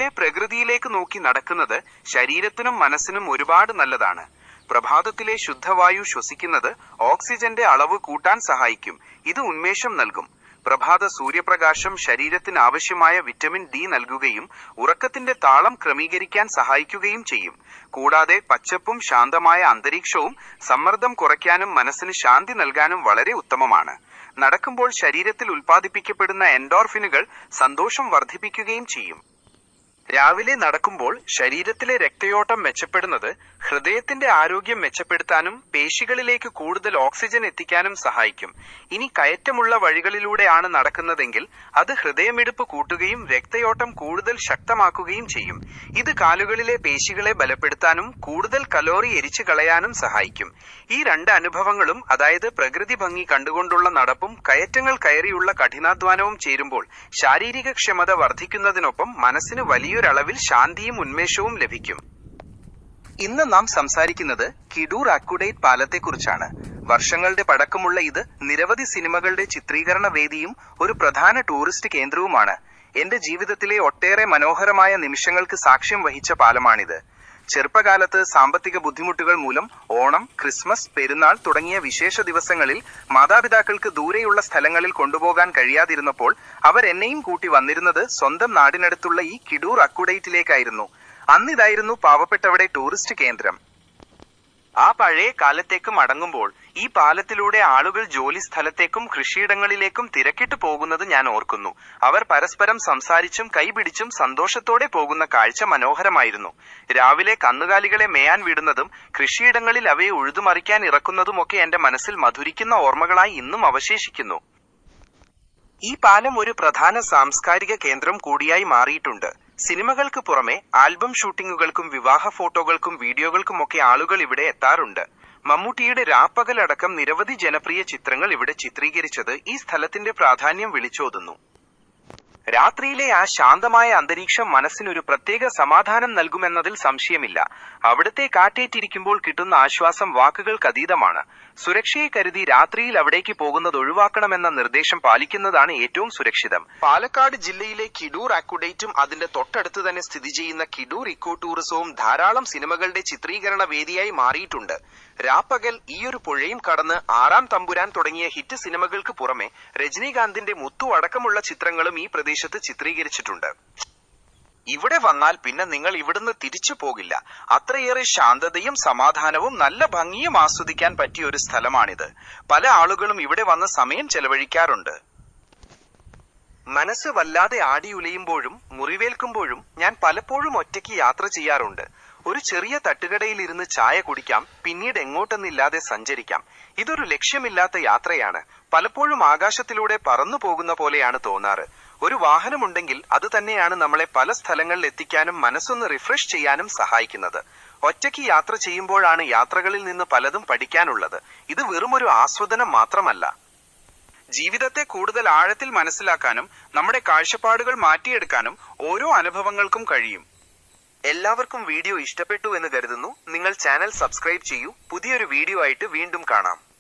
രാവിലെ പ്രകൃതിയിലേക്ക് നോക്കി നടക്കുന്നത് ശരീരത്തിനും മനസ്സിനും ഒരുപാട് നല്ലതാണ്. പ്രഭാതത്തിലെ ശുദ്ധവായു ശ്വസിക്കുന്നത് ഓക്സിജന്റെ അളവ് കൂട്ടാൻ സഹായിക്കും. ഇത് ഉന്മേഷം നൽകും. പ്രഭാത സൂര്യപ്രകാശം ശരീരത്തിന് ആവശ്യമായ വിറ്റമിൻ ഡി നൽകുകയും ഉറക്കത്തിന്റെ താളം ക്രമീകരിക്കാൻ സഹായിക്കുകയും ചെയ്യും. കൂടാതെ പച്ചപ്പും ശാന്തമായ അന്തരീക്ഷവും സമ്മർദ്ദം കുറയ്ക്കാനും മനസ്സിന് ശാന്തി നൽകാനും വളരെ ഉത്തമമാണ്. നടക്കുമ്പോൾ ശരീരത്തിൽ ഉൽപ്പാദിപ്പിക്കപ്പെടുന്ന എൻഡോർഫിനുകൾ സന്തോഷം വർദ്ധിപ്പിക്കുകയും ചെയ്യും. രാവിലെ നടക്കുമ്പോൾ ശരീരത്തിലെ രക്തയോട്ടം മെച്ചപ്പെടുന്നത് ഹൃദയത്തിന്റെ ആരോഗ്യം മെച്ചപ്പെടുത്താനും പേശികളിലേക്ക് കൂടുതൽ ഓക്സിജൻ എത്തിക്കാനും സഹായിക്കും. ഇനി കയറ്റമുള്ള വഴികളിലൂടെയാണ് നടക്കുന്നതെങ്കിൽ അത് ഹൃദയമിടിപ്പ് കൂട്ടുകയും രക്തയോട്ടം കൂടുതൽ ശക്തമാക്കുകയും ചെയ്യും. ഇത് കാലുകളിലെ പേശികളെ ബലപ്പെടുത്താനും കൂടുതൽ കലോറി എരിച്ചു കളയാനും സഹായിക്കും. ഈ രണ്ട് അനുഭവങ്ങളും, അതായത് പ്രകൃതി ഭംഗി കണ്ടുകൊണ്ടുള്ള നടപ്പും കയറ്റങ്ങൾ കയറിയുള്ള കഠിനാധ്വാനവും ചേരുമ്പോൾ ശാരീരിക ക്ഷമത വർദ്ധിക്കുന്നതിനൊപ്പം മനസ്സിന് വലിയൊരളവിൽ ശാന്തിയും ഉന്മേഷവും ലഭിക്കും. ഇന്ന് നാം സംസാരിക്കുന്നത് കിഡൂർ അക്വഡേറ്റ് പാലത്തെക്കുറിച്ചാണ്. വർഷങ്ങളുടെ പഴക്കമുള്ള ഇത് നിരവധി സിനിമകളുടെ ചിത്രീകരണ വേദിയും ഒരു പ്രധാന ടൂറിസ്റ്റ് കേന്ദ്രവുമാണ്. എന്റെ ജീവിതത്തിലെ ഒട്ടേറെ മനോഹരമായ നിമിഷങ്ങൾക്ക് സാക്ഷ്യം വഹിച്ച പാലമാണിത്. ചെറുപ്പകാലത്ത് സാമ്പത്തിക ബുദ്ധിമുട്ടുകൾ മൂലം ഓണം, ക്രിസ്മസ്, പെരുന്നാൾ തുടങ്ങിയ വിശേഷ ദിവസങ്ങളിൽ മാതാപിതാക്കൾക്ക് ദൂരെയുള്ള സ്ഥലങ്ങളിൽ കൊണ്ടുപോകാൻ കഴിയാതിരുന്നപ്പോൾ അവർ എന്നെയും കൂട്ടി വന്നിരുന്നത് സ്വന്തം നാടിനടുത്തുള്ള ഈ കിഡൂർ അക്വഡേറ്റിലേക്കായിരുന്നു. അന്നിതായിരുന്നു പാവപ്പെട്ടവരുടെ ടൂറിസ്റ്റ് കേന്ദ്രം. ആ പഴയ കാലത്തേക്ക് മടങ്ങുമ്പോൾ ഈ പാലത്തിലൂടെ ആളുകൾ ജോലി സ്ഥലത്തേക്കും കൃഷിയിടങ്ങളിലേക്കും തിരക്കിട്ട് പോകുന്നത് ഞാൻ ഓർക്കുന്നു. അവർ പരസ്പരം സംസാരിച്ചും കൈപിടിച്ചും സന്തോഷത്തോടെ പോകുന്ന കാഴ്ച മനോഹരമായിരുന്നു. രാവിലെ കന്നുകാലികളെ മേയാൻ വിടുന്നതും കൃഷിയിടങ്ങളിൽ അവയെ ഉഴുതുമറിക്കാൻ ഇറക്കുന്നതുമൊക്കെ എന്റെ മനസ്സിൽ മധുരിക്കുന്ന ഓർമ്മകളായി ഇന്നും അവശേഷിക്കുന്നു. ഈ പാലം ഒരു പ്രധാന സാംസ്കാരിക കേന്ദ്രം കൂടിയായി മാറിയിട്ടുണ്ട്. സിനിമകൾക്ക് പുറമെ ആൽബം ഷൂട്ടിങ്ങുകൾക്കും വിവാഹ ഫോട്ടോകൾക്കും വീഡിയോകൾക്കുമൊക്കെ ആളുകൾ ഇവിടെ എത്താറുണ്ട്. മമ്മൂട്ടിയുടെ രാപ്പകലടക്കം നിരവധി ജനപ്രിയ ചിത്രങ്ങൾ ഇവിടെ ചിത്രീകരിച്ചത് ഈ സ്ഥലത്തിന്റെ പ്രാധാന്യം വിളിച്ചോതുന്നു. രാത്രിയിലെ ആ ശാന്തമായ അന്തരീക്ഷം മനസ്സിനൊരു പ്രത്യേക സമാധാനം നൽകുമെന്നതിൽ സംശയമില്ല. അവിടുത്തെ കാറ്റേറ്റിരിക്കുമ്പോൾ കിട്ടുന്ന ആശ്വാസം വാക്കുകൾക്കതീതമാണ്. സുരക്ഷയെ കരുതി രാത്രിയിൽ അവിടേക്ക് പോകുന്നത് ഒഴിവാക്കണമെന്ന നിർദ്ദേശം പാലിക്കുന്നതാണ് ഏറ്റവും സുരക്ഷിതം. പാലക്കാട് ജില്ലയിലെ കിഡൂർ അക്വഡേറ്റും അതിന്റെ തൊട്ടടുത്ത് തന്നെ സ്ഥിതി ചെയ്യുന്ന കിഡൂർ ഇക്കോ ടൂറിസവും ധാരാളം സിനിമകളുടെ ചിത്രീകരണ വേദിയായി മാറിയിട്ടുണ്ട്. രാപ്പകൽ, ഈയൊരു പുഴയും കടന്ന്, ആറാം തമ്പുരാൻ തുടങ്ങിയ ഹിറ്റ് സിനിമകൾക്ക് പുറമെ രജനീകാന്തിന്റെ മുത്തു അടക്കമുള്ള ചിത്രങ്ങളും ഈ പ്രദേശത്ത് ചിത്രീകരിച്ചിട്ടുണ്ട്. ഇവിടെ വന്നാൽ പിന്നെ നിങ്ങൾ ഇവിടുന്ന് തിരിച്ചു പോകില്ല. അത്രയേറെ ശാന്തതയും സമാധാനവും നല്ല ഭംഗിയും ആസ്വദിക്കാൻ പറ്റിയ ഒരു സ്ഥലമാണിത്. പല ആളുകളും ഇവിടെ വന്ന് സമയം ചെലവഴിക്കാറുണ്ട്. മനസ്സ് വല്ലാതെ ആടിയുലയുമ്പോഴും മുറിവേൽക്കുമ്പോഴും ഞാൻ പലപ്പോഴും ഒറ്റയ്ക്ക് യാത്ര ചെയ്യാറുണ്ട്. ഒരു ചെറിയ തട്ടുകടയിൽ ഇരുന്ന് ചായ കുടിക്കാം, പിന്നീട് എങ്ങോട്ടെന്നില്ലാതെ സഞ്ചരിക്കാം. ഇതൊരു ലക്ഷ്യമില്ലാത്ത യാത്രയാണ്. പലപ്പോഴും ആകാശത്തിലൂടെ പറന്നു പോകുന്ന പോലെയാണ് തോന്നാറ്. ഒരു വാഹനമുണ്ടെങ്കിൽ അത് തന്നെയാണ് നമ്മളെ പല സ്ഥലങ്ങളിൽ എത്തിക്കാനും മനസ്സൊന്ന് റിഫ്രഷ് ചെയ്യാനും സഹായിക്കുന്നത്. ഒറ്റയ്ക്ക് യാത്ര ചെയ്യുമ്പോഴാണ് യാത്രകളിൽ നിന്ന് പലതും പഠിക്കാനുള്ളത്. ഇത് വെറുമൊരു ആസ്വാദനം മാത്രമല്ല, ജീവിതത്തെ കൂടുതൽ ആഴത്തിൽ മനസ്സിലാക്കാനും നമ്മുടെ കാഴ്ചപ്പാടുകൾ മാറ്റിയെടുക്കാനും ഓരോ അനുഭവങ്ങൾക്കും കഴിയും. എല്ലാവർക്കും വീഡിയോ ഇഷ്ടപ്പെട്ടു എന്ന് കരുതുന്നു. നിങ്ങൾ ചാനൽ സബ്സ്ക്രൈബ് ചെയ്യൂ. പുതിയൊരു വീഡിയോ ആയിട്ട് വീണ്ടും കാണാം.